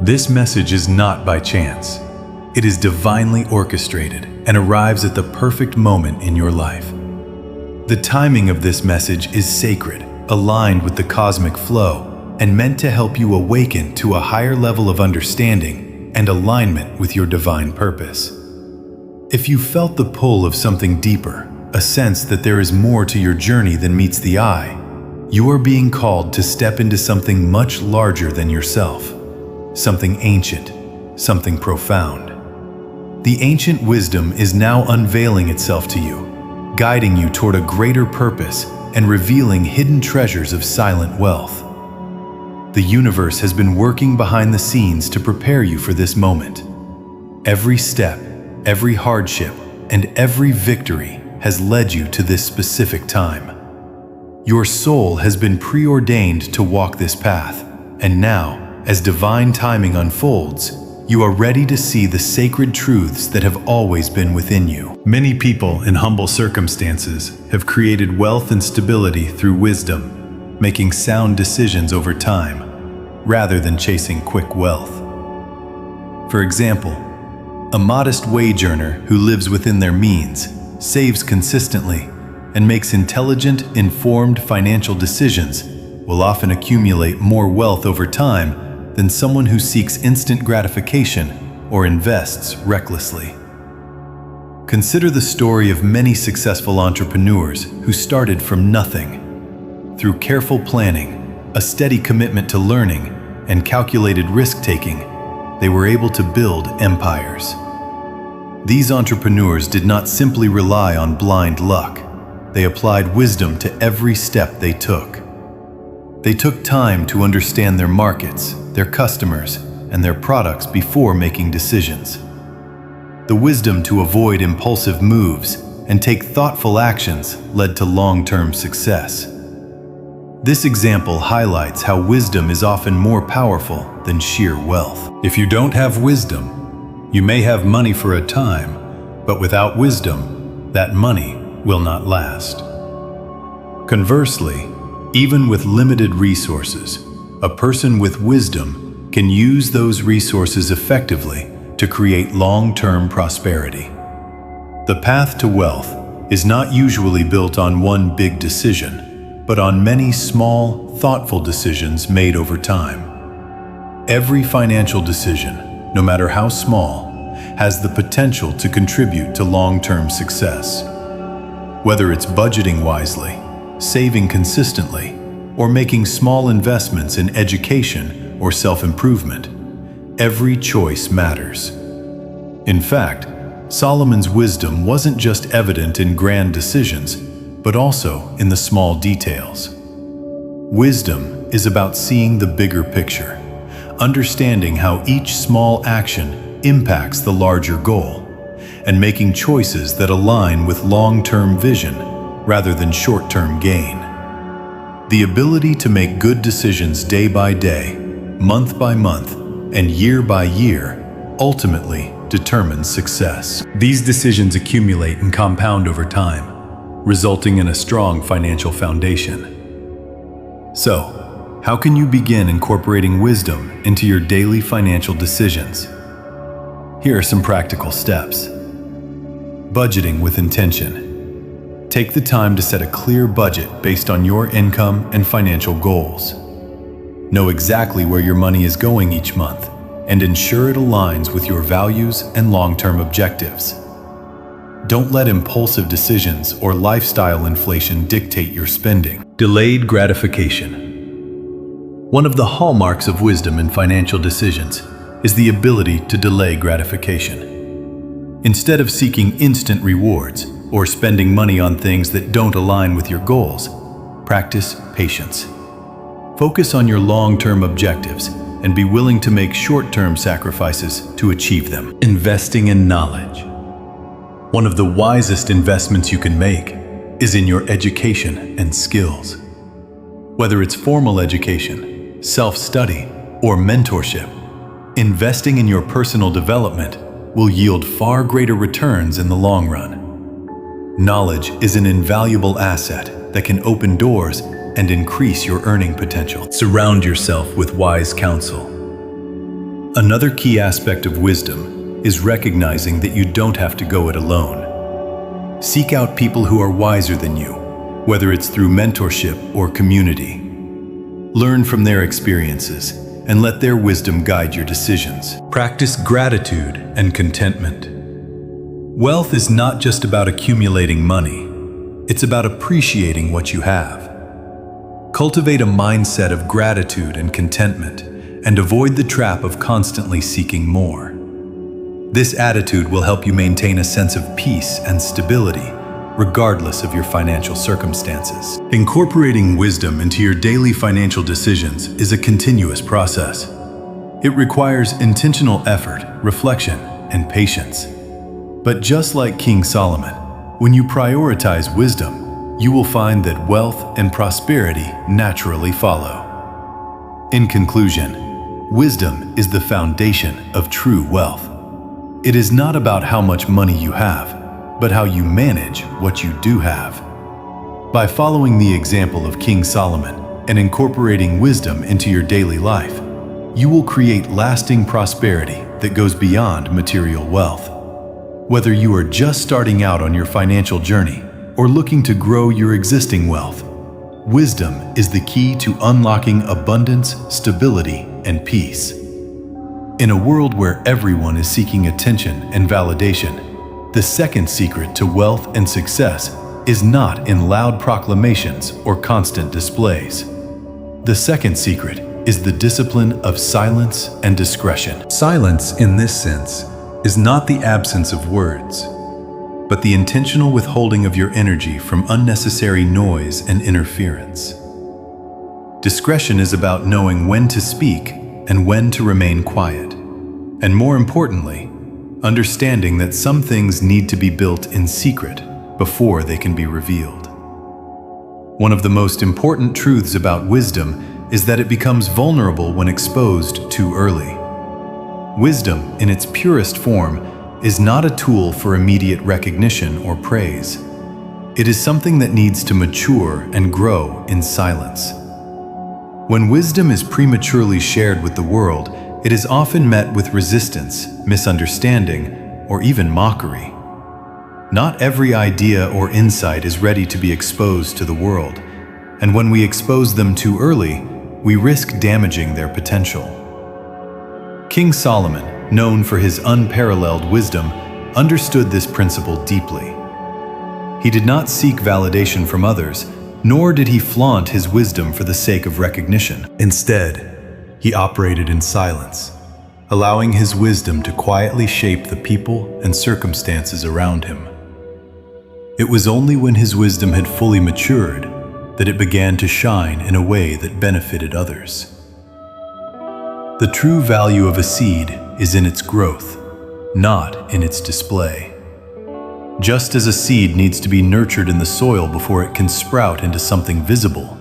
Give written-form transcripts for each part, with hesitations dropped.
This message is not by chance. It is divinely orchestrated and arrives at the perfect moment in your life. The timing of this message is sacred, aligned with the cosmic flow, and meant to help you awaken to a higher level of understanding and alignment with your divine purpose. If you felt the pull of something deeper, a sense that there is more to your journey than meets the eye, you are being called to step into something much larger than yourself, something ancient, something profound. The ancient wisdom is now unveiling itself to you, guiding you toward a greater purpose and revealing hidden treasures of silent wealth. The universe has been working behind the scenes to prepare you for this moment. Every step, every hardship, and every victory has led you to this specific time. Your soul has been preordained to walk this path, and now, as divine timing unfolds, you are ready to see the sacred truths that have always been within you. Many people in humble circumstances have created wealth and stability through wisdom, making sound decisions over time, rather than chasing quick wealth. For example, a modest wage earner who lives within their means, saves consistently, and makes intelligent, informed financial decisions will often accumulate more wealth over time than someone who seeks instant gratification or invests recklessly. Consider the story of many successful entrepreneurs who started from nothing. Through careful planning, a steady commitment to learning, and calculated risk-taking, they were able to build empires. These entrepreneurs did not simply rely on blind luck. They applied wisdom to every step they took. They took time to understand their markets, their customers, and their products before making decisions. The wisdom to avoid impulsive moves and take thoughtful actions led to long-term success. This example highlights how wisdom is often more powerful than sheer wealth. If you don't have wisdom, you may have money for a time, but without wisdom, that money will not last. Conversely, even with limited resources, a person with wisdom can use those resources effectively to create long-term prosperity. The path to wealth is not usually built on one big decision, but on many small, thoughtful decisions made over time. Every financial decision, no matter how small, has the potential to contribute to long-term success. Whether it's budgeting wisely, saving consistently, or making small investments in education or self-improvement, every choice matters. In fact, Solomon's wisdom wasn't just evident in grand decisions, but also in the small details. Wisdom is about seeing the bigger picture, understanding how each small action impacts the larger goal, and making choices that align with long-term vision rather than short-term gain. The ability to make good decisions day by day, month by month, and year by year ultimately determines success. These decisions accumulate and compound over time, resulting in a strong financial foundation. So, how can you begin incorporating wisdom into your daily financial decisions? Here are some practical steps. Budgeting with intention. Take the time to set a clear budget based on your income and financial goals. Know exactly where your money is going each month and ensure it aligns with your values and long-term objectives. Don't let impulsive decisions or lifestyle inflation dictate your spending. Delayed gratification. One of the hallmarks of wisdom in financial decisions is the ability to delay gratification. Instead of seeking instant rewards or spending money on things that don't align with your goals, practice patience. Focus on your long-term objectives and be willing to make short-term sacrifices to achieve them. Investing in knowledge. One of the wisest investments you can make is in your education and skills. Whether it's formal education, self-study, or mentorship, investing in your personal development will yield far greater returns in the long run. Knowledge is an invaluable asset that can open doors and increase your earning potential. Surround yourself with wise counsel. Another key aspect of wisdom is recognizing that you don't have to go it alone. Seek out people who are wiser than you, whether it's through mentorship or community. Learn from their experiences and let their wisdom guide your decisions. Practice gratitude and contentment. Wealth is not just about accumulating money. It's about appreciating what you have. Cultivate a mindset of gratitude and contentment, and avoid the trap of constantly seeking more. This attitude will help you maintain a sense of peace and stability, regardless of your financial circumstances. Incorporating wisdom into your daily financial decisions is a continuous process. It requires intentional effort, reflection, and patience. But just like King Solomon, when you prioritize wisdom, you will find that wealth and prosperity naturally follow. In conclusion, wisdom is the foundation of true wealth. It is not about how much money you have, but how you manage what you do have. By following the example of King Solomon and incorporating wisdom into your daily life, you will create lasting prosperity that goes beyond material wealth. Whether you are just starting out on your financial journey or looking to grow your existing wealth, wisdom is the key to unlocking abundance, stability, and peace. In a world where everyone is seeking attention and validation, the second secret to wealth and success is not in loud proclamations or constant displays. The second secret is the discipline of silence and discretion. Silence, in this sense, is not the absence of words, but the intentional withholding of your energy from unnecessary noise and interference. Discretion is about knowing when to speak and when to remain quiet, and more importantly, understanding that some things need to be built in secret before they can be revealed. One of the most important truths about wisdom is that it becomes vulnerable when exposed too early. Wisdom, in its purest form, is not a tool for immediate recognition or praise. It is something that needs to mature and grow in silence. When wisdom is prematurely shared with the world, it is often met with resistance, misunderstanding, or even mockery. Not every idea or insight is ready to be exposed to the world, and when we expose them too early, we risk damaging their potential. King Solomon, known for his unparalleled wisdom, understood this principle deeply. He did not seek validation from others, nor did he flaunt his wisdom for the sake of recognition. Instead, he operated in silence, allowing his wisdom to quietly shape the people and circumstances around him. It was only when his wisdom had fully matured that it began to shine in a way that benefited others. The true value of a seed is in its growth, not in its display. Just as a seed needs to be nurtured in the soil before it can sprout into something visible,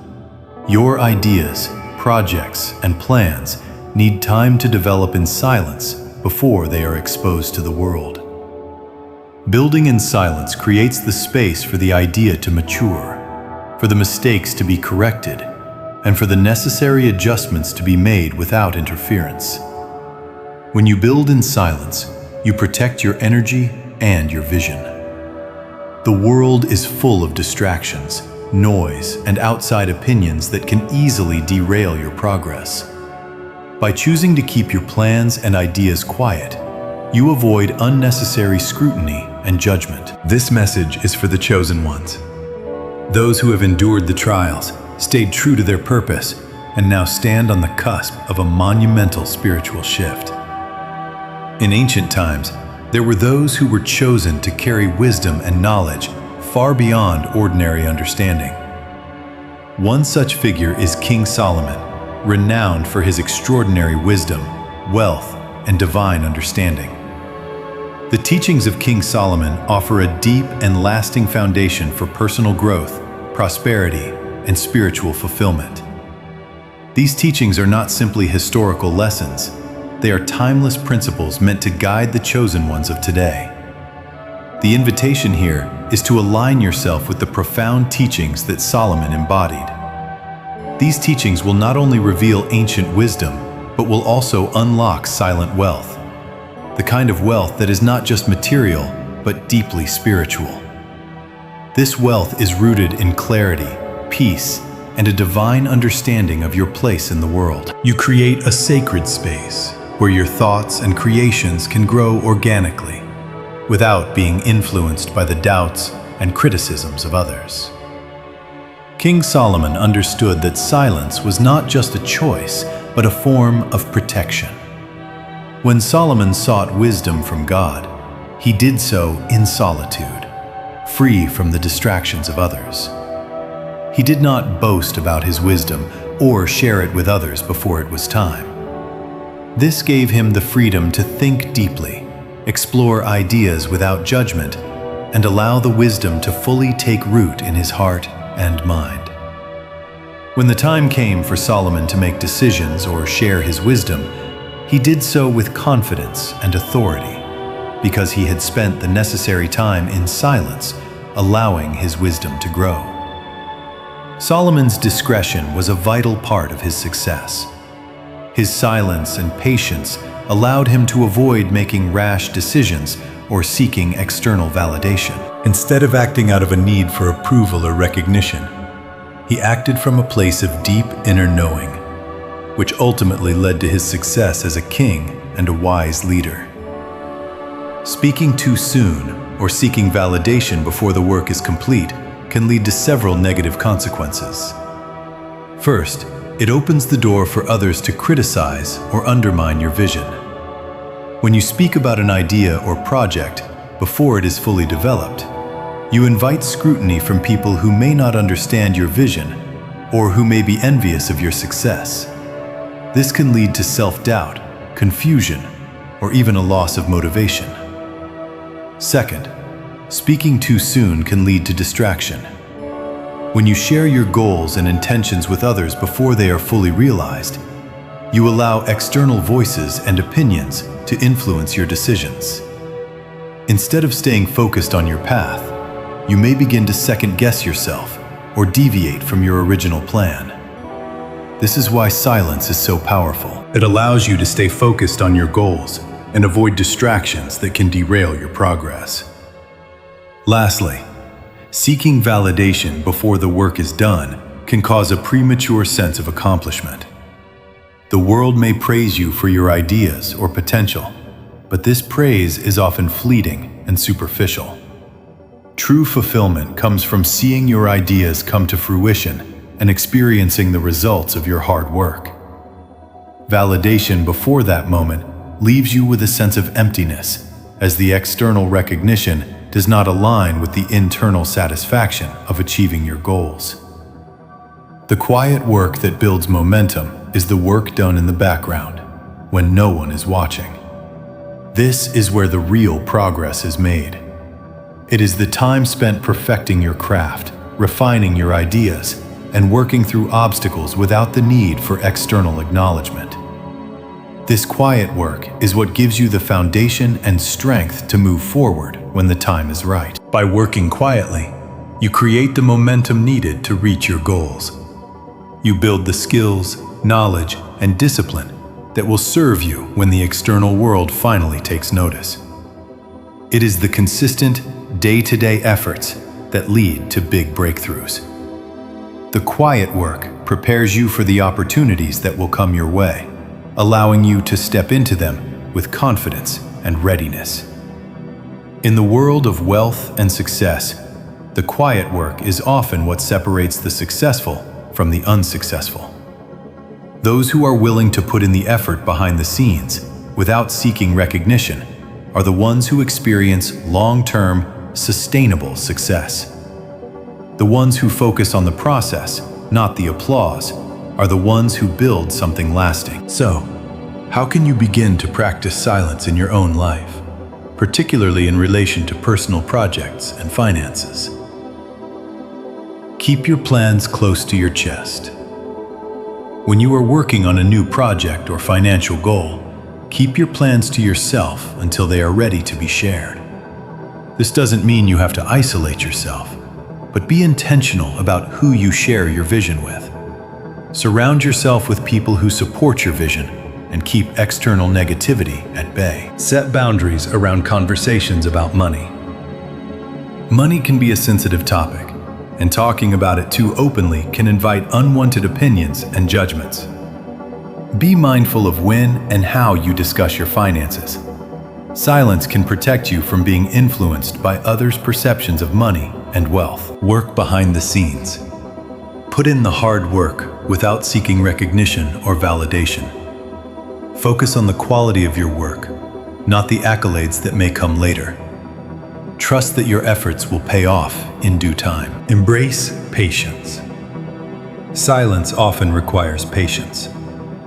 your ideas, projects, and plans need time to develop in silence before they are exposed to the world. Building in silence creates the space for the idea to mature, for the mistakes to be corrected, and for the necessary adjustments to be made without interference. When you build in silence, you protect your energy and your vision. The world is full of distractions, noise, and outside opinions that can easily derail your progress. By choosing to keep your plans and ideas quiet, you avoid unnecessary scrutiny and judgment. This message is for the chosen ones, those who have endured the trials, stayed true to their purpose, and now stand on the cusp of a monumental spiritual shift. In ancient times, there were those who were chosen to carry wisdom and knowledge far beyond ordinary understanding. One such figure is King Solomon, renowned for his extraordinary wisdom, wealth, and divine understanding. The teachings of King Solomon offer a deep and lasting foundation for personal growth, prosperity, and spiritual fulfillment. These teachings are not simply historical lessons. They are timeless principles meant to guide the chosen ones of today. The invitation here is to align yourself with the profound teachings that Solomon embodied. These teachings will not only reveal ancient wisdom, but will also unlock silent wealth. The kind of wealth that is not just material, but deeply spiritual. This wealth is rooted in clarity, peace, and a divine understanding of your place in the world. You create a sacred space where your thoughts and creations can grow organically, without being influenced by the doubts and criticisms of others. King Solomon understood that silence was not just a choice, but a form of protection. When Solomon sought wisdom from God, he did so in solitude, free from the distractions of others. He did not boast about his wisdom or share it with others before it was time. This gave him the freedom to think deeply, explore ideas without judgment, and allow the wisdom to fully take root in his heart and mind. When the time came for Solomon to make decisions or share his wisdom, he did so with confidence and authority, because he had spent the necessary time in silence, allowing his wisdom to grow. Solomon's discretion was a vital part of his success. His silence and patience allowed him to avoid making rash decisions or seeking external validation. Instead of acting out of a need for approval or recognition, he acted from a place of deep inner knowing, which ultimately led to his success as a king and a wise leader. Speaking too soon or seeking validation before the work is complete can lead to several negative consequences. First, it opens the door for others to criticize or undermine your vision. When you speak about an idea or project before it is fully developed, you invite scrutiny from people who may not understand your vision or who may be envious of your success. This can lead to self-doubt, confusion, or even a loss of motivation. Second, speaking too soon can lead to distraction. When you share your goals and intentions with others before they are fully realized, you allow external voices and opinions to influence your decisions. Instead of staying focused on your path, you may begin to second-guess yourself or deviate from your original plan. This is why silence is so powerful. It allows you to stay focused on your goals and avoid distractions that can derail your progress. Lastly, seeking validation before the work is done can cause a premature sense of accomplishment. The world may praise you for your ideas or potential, but this praise is often fleeting and superficial. True fulfillment comes from seeing your ideas come to fruition and experiencing the results of your hard work. Validation before that moment leaves you with a sense of emptiness, as the external recognition does not align with the internal satisfaction of achieving your goals. The quiet work that builds momentum is the work done in the background, when no one is watching. This is where the real progress is made. It is the time spent perfecting your craft, refining your ideas, and working through obstacles without the need for external acknowledgement. This quiet work is what gives you the foundation and strength to move forward when the time is right. By working quietly, you create the momentum needed to reach your goals. You build the skills, knowledge, and discipline that will serve you when the external world finally takes notice. It is the consistent, day-to-day efforts that lead to big breakthroughs. The quiet work prepares you for the opportunities that will come your way, allowing you to step into them with confidence and readiness. In the world of wealth and success, the quiet work is often what separates the successful from the unsuccessful. Those who are willing to put in the effort behind the scenes without seeking recognition are the ones who experience long-term, sustainable success. The ones who focus on the process, not the applause, are the ones who build something lasting. So, how can you begin to practice silence in your own life, particularly in relation to personal projects and finances? Keep your plans close to your chest. When you are working on a new project or financial goal, keep your plans to yourself until they are ready to be shared. This doesn't mean you have to isolate yourself, but be intentional about who you share your vision with. Surround yourself with people who support your vision and keep external negativity at bay. Set boundaries around conversations about money. Money can be a sensitive topic, and talking about it too openly can invite unwanted opinions and judgments. Be mindful of when and how you discuss your finances. Silence can protect you from being influenced by others' perceptions of money and wealth. Work behind the scenes. Put in the hard work without seeking recognition or validation. Focus on the quality of your work, not the accolades that may come later. Trust that your efforts will pay off in due time. Embrace patience. Silence often requires patience.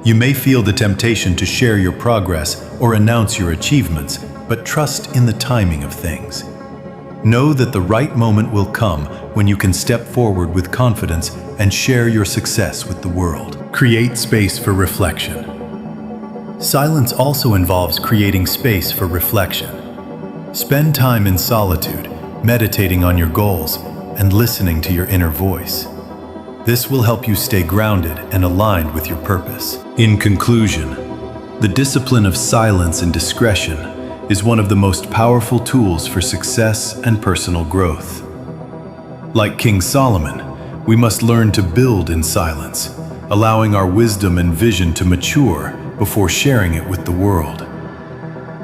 You may feel the temptation to share your progress or announce your achievements, but trust in the timing of things. Know that the right moment will come when you can step forward with confidence and share your success with the world. Create space for reflection. Silence also involves creating space for reflection. Spend time in solitude, meditating on your goals, and listening to your inner voice. This will help you stay grounded and aligned with your purpose. In conclusion, the discipline of silence and discretion is one of the most powerful tools for success and personal growth. Like King Solomon, we must learn to build in silence, allowing our wisdom and vision to mature before sharing it with the world.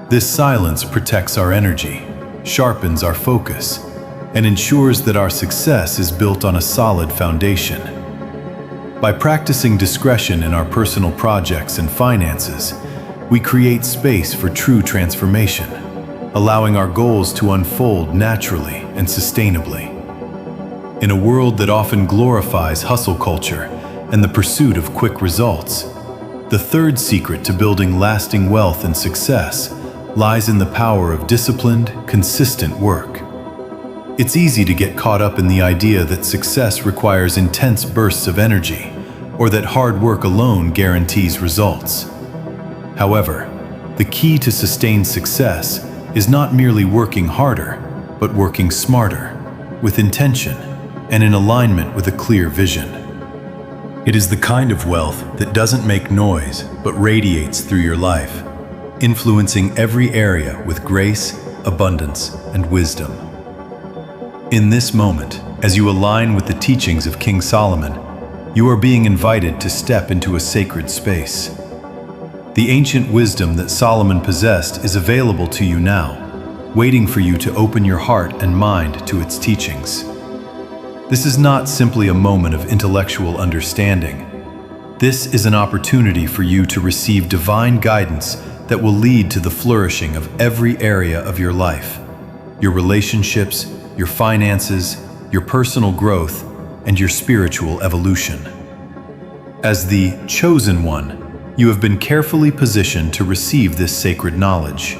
This silence protects our energy, sharpens our focus, and ensures that our success is built on a solid foundation. By practicing discretion in our personal projects and finances, we create space for true transformation, allowing our goals to unfold naturally and sustainably. In a world that often glorifies hustle culture and the pursuit of quick results, the third secret to building lasting wealth and success lies in the power of disciplined, consistent work. It's easy to get caught up in the idea that success requires intense bursts of energy, or that hard work alone guarantees results. However, the key to sustained success is not merely working harder, but working smarter, with intention, and in alignment with a clear vision. It is the kind of wealth that doesn't make noise, but radiates through your life, influencing every area with grace, abundance, and wisdom. In this moment, as you align with the teachings of King Solomon, you are being invited to step into a sacred space. The ancient wisdom that Solomon possessed is available to you now, waiting for you to open your heart and mind to its teachings. This is not simply a moment of intellectual understanding. This is an opportunity for you to receive divine guidance that will lead to the flourishing of every area of your life, your relationships, your finances, your personal growth, and your spiritual evolution. As the chosen one, you have been carefully positioned to receive this sacred knowledge.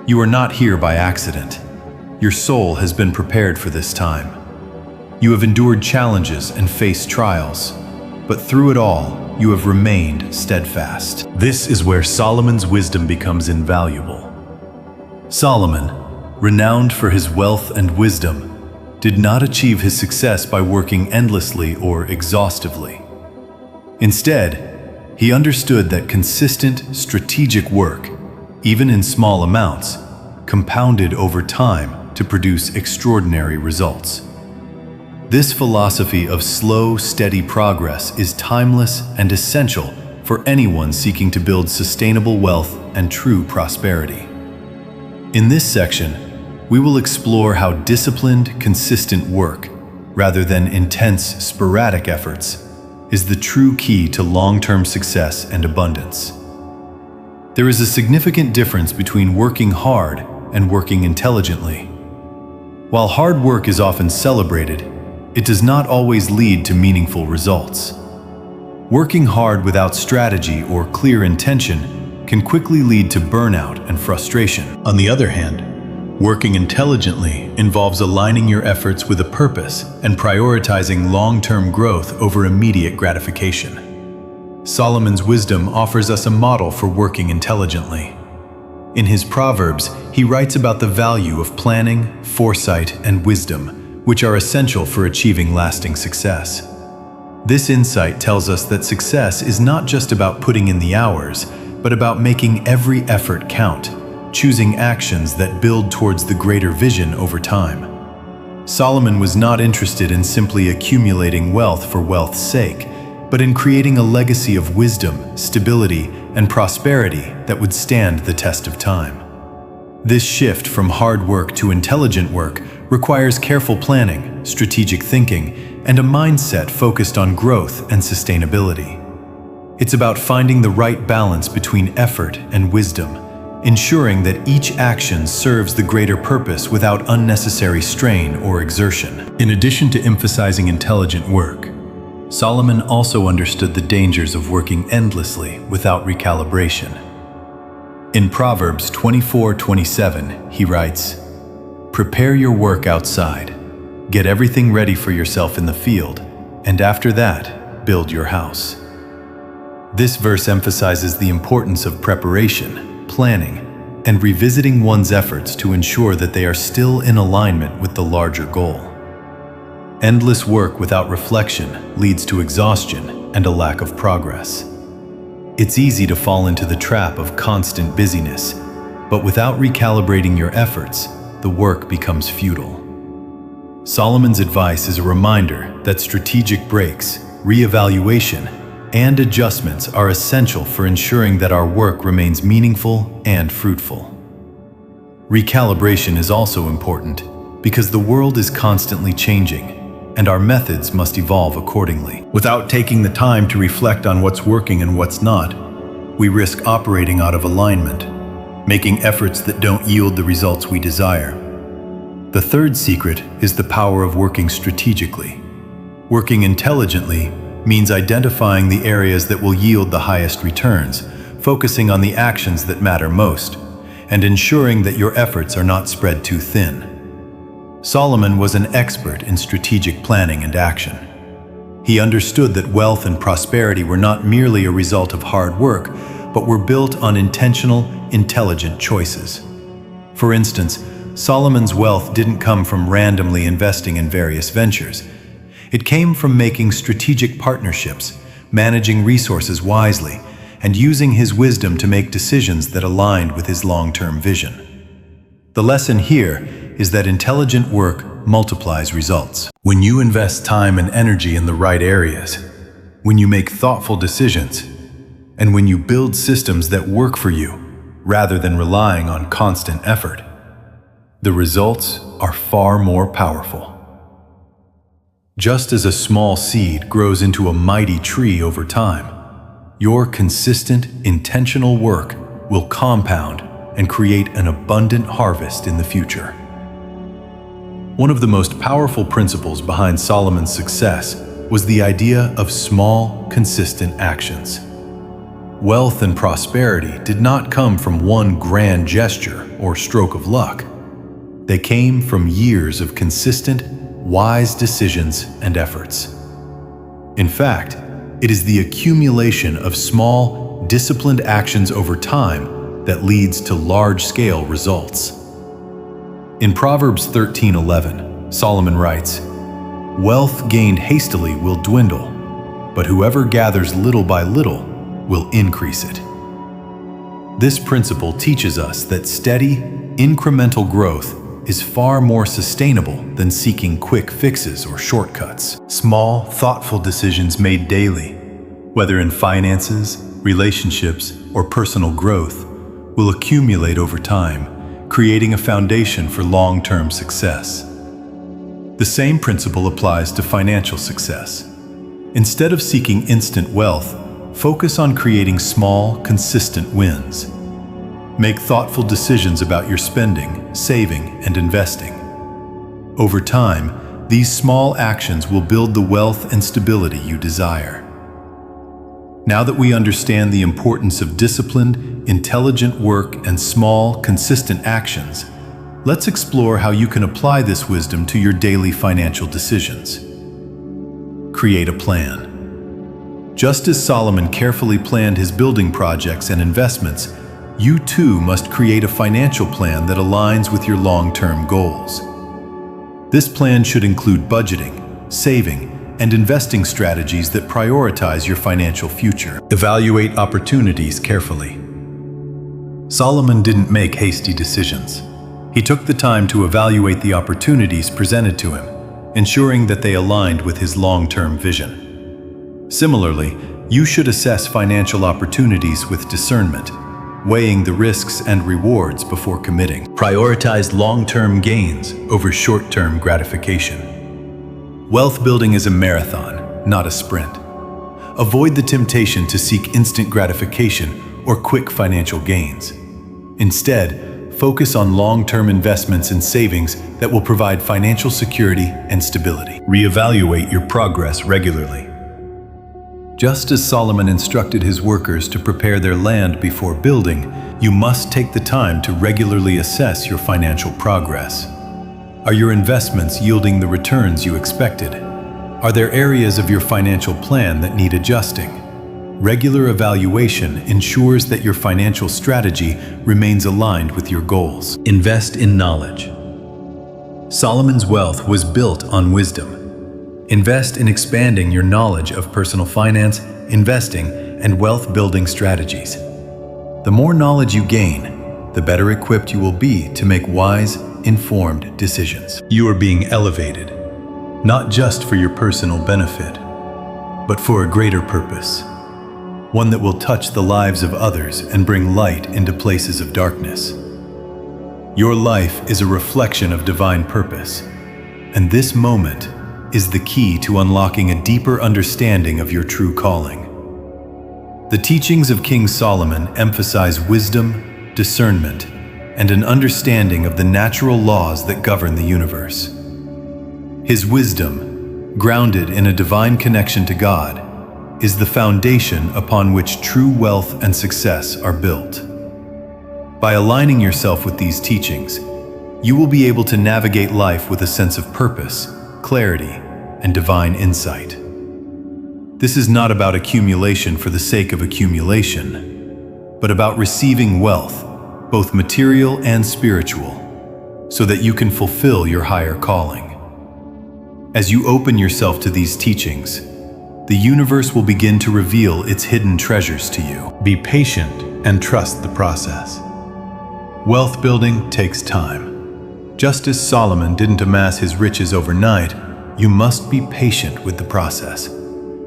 You are not here by accident. Your soul has been prepared for this time. You have endured challenges and faced trials, but through it all, you have remained steadfast. This is where Solomon's wisdom becomes invaluable. Solomon, renowned for his wealth and wisdom, did not achieve his success by working endlessly or exhaustively. Instead, he understood that consistent, strategic work, even in small amounts, compounded over time to produce extraordinary results. This philosophy of slow, steady progress is timeless and essential for anyone seeking to build sustainable wealth and true prosperity. In this section, we will explore how disciplined, consistent work, rather than intense, sporadic efforts, is the true key to long-term success and abundance. There is a significant difference between working hard and working intelligently. While hard work is often celebrated, it does not always lead to meaningful results. Working hard without strategy or clear intention can quickly lead to burnout and frustration. On the other hand, working intelligently involves aligning your efforts with a purpose and prioritizing long-term growth over immediate gratification. Solomon's wisdom offers us a model for working intelligently. In his Proverbs, he writes about the value of planning, foresight, and wisdom, which are essential for achieving lasting success. This insight tells us that success is not just about putting in the hours, but about making every effort count, choosing actions that build towards the greater vision over time. Solomon was not interested in simply accumulating wealth for wealth's sake, but in creating a legacy of wisdom, stability, and prosperity that would stand the test of time. This shift from hard work to intelligent work requires careful planning, strategic thinking, and a mindset focused on growth and sustainability. It's about finding the right balance between effort and wisdom, ensuring that each action serves the greater purpose without unnecessary strain or exertion. In addition to emphasizing intelligent work, Solomon also understood the dangers of working endlessly without recalibration. In Proverbs 24:27, he writes, "Prepare your work outside, get everything ready for yourself in the field, and after that, build your house." This verse emphasizes the importance of preparation, planning, and revisiting one's efforts to ensure that they are still in alignment with the larger goal. Endless work without reflection leads to exhaustion and a lack of progress. It's easy to fall into the trap of constant busyness, but without recalibrating your efforts, the work becomes futile. Solomon's advice is a reminder that strategic breaks, reevaluation, and adjustments are essential for ensuring that our work remains meaningful and fruitful. Recalibration is also important because the world is constantly changing, and our methods must evolve accordingly. Without taking the time to reflect on what's working and what's not, we risk operating out of alignment, making efforts that don't yield the results we desire. The third secret is the power of working strategically. Working intelligently means identifying the areas that will yield the highest returns, focusing on the actions that matter most, and ensuring that your efforts are not spread too thin. Solomon was an expert in strategic planning and action. He understood that wealth and prosperity were not merely a result of hard work, but were built on intentional, intelligent choices. For instance, Solomon's wealth didn't come from randomly investing in various ventures. It came from making strategic partnerships, managing resources wisely, and using his wisdom to make decisions that aligned with his long-term vision. The lesson here is that intelligent work multiplies results. When you invest time and energy in the right areas, when you make thoughtful decisions, and when you build systems that work for you, rather than relying on constant effort, the results are far more powerful. Just as a small seed grows into a mighty tree over time, your consistent, intentional work will compound and create an abundant harvest in the future. One of the most powerful principles behind Solomon's success was the idea of small, consistent actions. Wealth and prosperity did not come from one grand gesture or stroke of luck. They came from years of consistent, wise decisions and efforts. In fact, it is the accumulation of small, disciplined actions over time that leads to large-scale results. In Proverbs 13:11, Solomon writes, "Wealth gained hastily will dwindle, but whoever gathers little by little will increase it." This principle teaches us that steady, incremental growth is far more sustainable than seeking quick fixes or shortcuts. Small, thoughtful decisions made daily, whether in finances, relationships, or personal growth, will accumulate over time, creating a foundation for long-term success. The same principle applies to financial success. Instead of seeking instant wealth, focus on creating small, consistent wins. Make thoughtful decisions about your spending, saving, and investing. Over time, these small actions will build the wealth and stability you desire. Now that we understand the importance of disciplined, intelligent work and small, consistent actions, let's explore how you can apply this wisdom to your daily financial decisions. Create a plan. Just as Solomon carefully planned his building projects and investments, you too must create a financial plan that aligns with your long-term goals. This plan should include budgeting, saving, and investing strategies that prioritize your financial future. Evaluate opportunities carefully. Solomon didn't make hasty decisions. He took the time to evaluate the opportunities presented to him, ensuring that they aligned with his long-term vision. Similarly, you should assess financial opportunities with discernment, weighing the risks and rewards before committing. Prioritize long-term gains over short-term gratification. Wealth building is a marathon, not a sprint. Avoid the temptation to seek instant gratification or quick financial gains. Instead, focus on long-term investments and savings that will provide financial security and stability. Reevaluate your progress regularly. Just as Solomon instructed his workers to prepare their land before building, you must take the time to regularly assess your financial progress. Are your investments yielding the returns you expected? Are there areas of your financial plan that need adjusting? Regular evaluation ensures that your financial strategy remains aligned with your goals. Invest in knowledge. Solomon's wealth was built on wisdom. Invest in expanding your knowledge of personal finance, investing, and wealth-building strategies. The more knowledge you gain, the better equipped you will be to make wise, informed decisions. You are being elevated, not just for your personal benefit, but for a greater purpose, one that will touch the lives of others and bring light into places of darkness. Your life is a reflection of divine purpose, and this moment is the key to unlocking a deeper understanding of your true calling. The teachings of King Solomon emphasize wisdom, discernment, and an understanding of the natural laws that govern the universe. His wisdom, grounded in a divine connection to God, is the foundation upon which true wealth and success are built. By aligning yourself with these teachings, you will be able to navigate life with a sense of purpose, clarity, and divine insight. This is not about accumulation for the sake of accumulation, but about receiving wealth, both material and spiritual, so that you can fulfill your higher calling. As you open yourself to these teachings, the universe will begin to reveal its hidden treasures to you. Be patient and trust the process. Wealth building takes time. Just as Solomon didn't amass his riches overnight, you must be patient with the process.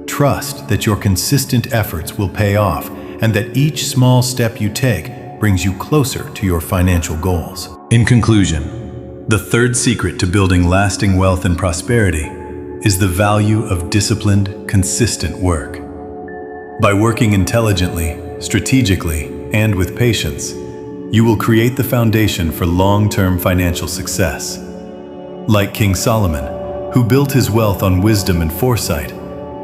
Trust that your consistent efforts will pay off and that each small step you take brings you closer to your financial goals. In conclusion, the third secret to building lasting wealth and prosperity is the value of disciplined, consistent work. By working intelligently, strategically, and with patience, you will create the foundation for long-term financial success. Like King Solomon, who built his wealth on wisdom and foresight,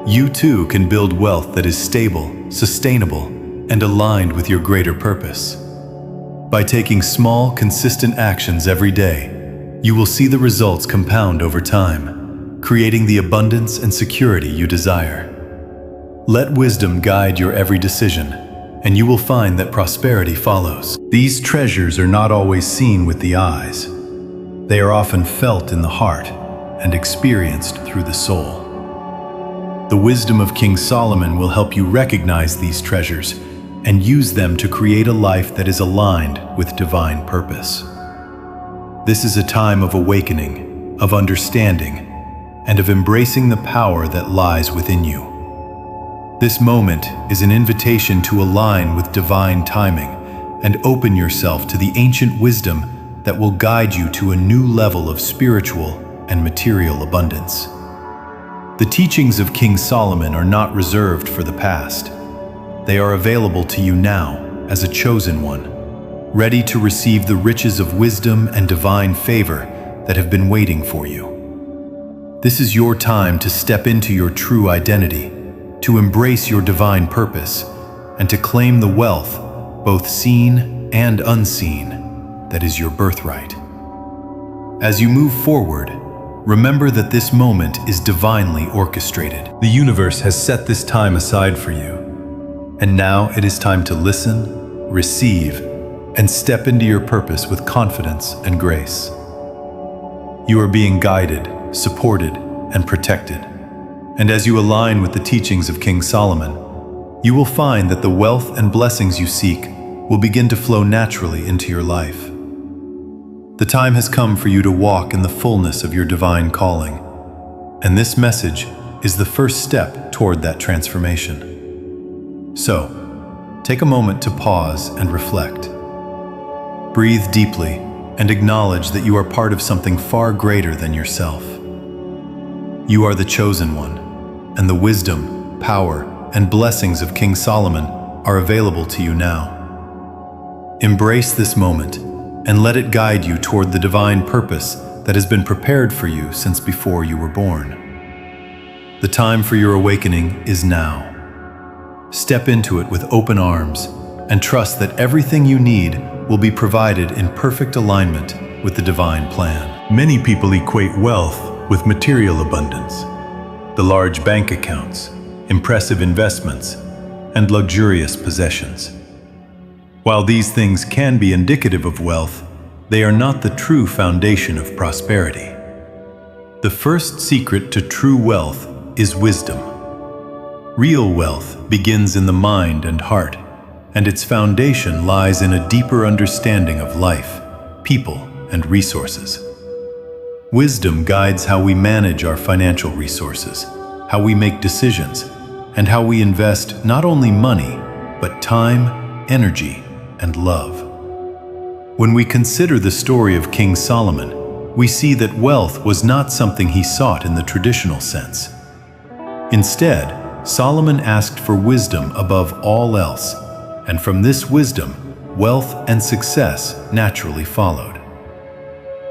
you too can build wealth that is stable, sustainable, and aligned with your greater purpose. By taking small, consistent actions every day, you will see the results compound over time, creating the abundance and security you desire. Let wisdom guide your every decision, and you will find that prosperity follows. These treasures are not always seen with the eyes. They are often felt in the heart and experienced through the soul. The wisdom of King Solomon will help you recognize these treasures and use them to create a life that is aligned with divine purpose. This is a time of awakening, of understanding, and of embracing the power that lies within you. This moment is an invitation to align with divine timing and open yourself to the ancient wisdom that will guide you to a new level of spiritual and material abundance. The teachings of King Solomon are not reserved for the past. They are available to you now as a chosen one, ready to receive the riches of wisdom and divine favor that have been waiting for you. This is your time to step into your true identity, to embrace your divine purpose, and to claim the wealth, both seen and unseen, that is your birthright. As you move forward, remember that this moment is divinely orchestrated. The universe has set this time aside for you, and now it is time to listen, receive, and step into your purpose with confidence and grace. You are being guided, supported, and protected. And as you align with the teachings of King Solomon, you will find that the wealth and blessings you seek will begin to flow naturally into your life. The time has come for you to walk in the fullness of your divine calling, and this message is the first step toward that transformation. So, take a moment to pause and reflect. Breathe deeply and acknowledge that you are part of something far greater than yourself. You are the chosen one, and the wisdom, power, and blessings of King Solomon are available to you now. Embrace this moment and let it guide you toward the divine purpose that has been prepared for you since before you were born. The time for your awakening is now. Step into it with open arms and trust that everything you need will be provided in perfect alignment with the divine plan. Many people equate wealth with material abundance, the large bank accounts, impressive investments, and luxurious possessions. While these things can be indicative of wealth, they are not the true foundation of prosperity. The first secret to true wealth is wisdom. Real wealth begins in the mind and heart, and its foundation lies in a deeper understanding of life, people, and resources. Wisdom guides how we manage our financial resources, how we make decisions, and how we invest not only money, but time, energy, and love. When we consider the story of King Solomon, we see that wealth was not something he sought in the traditional sense. Instead, Solomon asked for wisdom above all else, and from this wisdom, wealth and success naturally followed.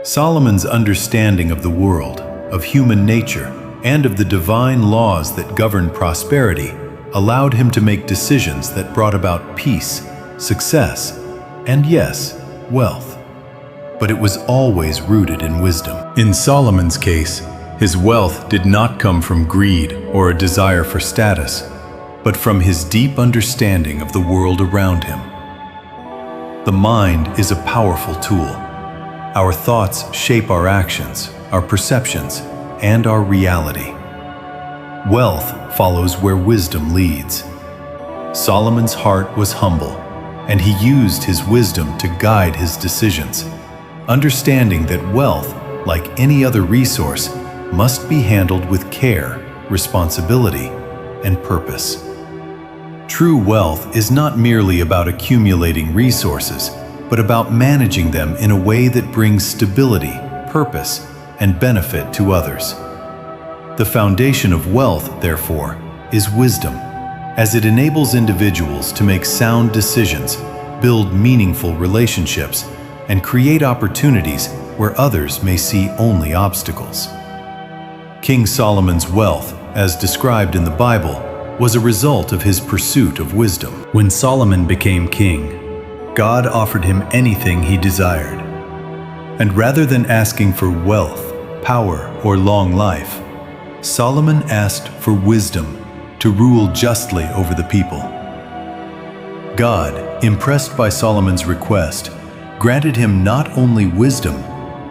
Solomon's understanding of the world, of human nature, and of the divine laws that govern prosperity allowed him to make decisions that brought about peace, success, and yes, wealth. But it was always rooted in wisdom. In Solomon's case, his wealth did not come from greed or a desire for status, but from his deep understanding of the world around him. The mind is a powerful tool. Our thoughts shape our actions, our perceptions, and our reality. Wealth follows where wisdom leads. Solomon's heart was humble, and he used his wisdom to guide his decisions, understanding that wealth, like any other resource, must be handled with care, responsibility, and purpose. True wealth is not merely about accumulating resources, but about managing them in a way that brings stability, purpose, and benefit to others. The foundation of wealth, therefore, is wisdom, as it enables individuals to make sound decisions, build meaningful relationships, and create opportunities where others may see only obstacles. King Solomon's wealth, as described in the Bible, was a result of his pursuit of wisdom. When Solomon became king, God offered him anything he desired. And rather than asking for wealth, power, or long life, Solomon asked for wisdom to rule justly over the people. God, impressed by Solomon's request, granted him not only wisdom,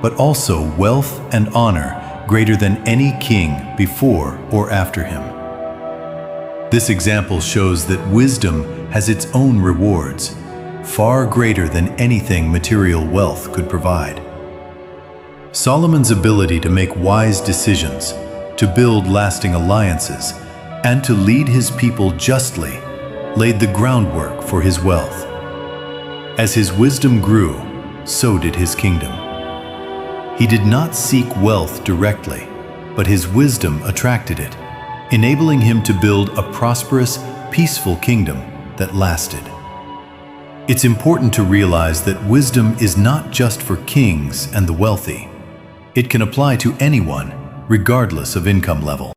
but also wealth and honor greater than any king before or after him. This example shows that wisdom has its own rewards, far greater than anything material wealth could provide. Solomon's ability to make wise decisions, to build lasting alliances, and to lead his people justly laid the groundwork for his wealth. As his wisdom grew, so did his kingdom. He did not seek wealth directly, but his wisdom attracted it, enabling him to build a prosperous, peaceful kingdom that lasted. It's important to realize that wisdom is not just for kings and the wealthy. It can apply to anyone, regardless of income level.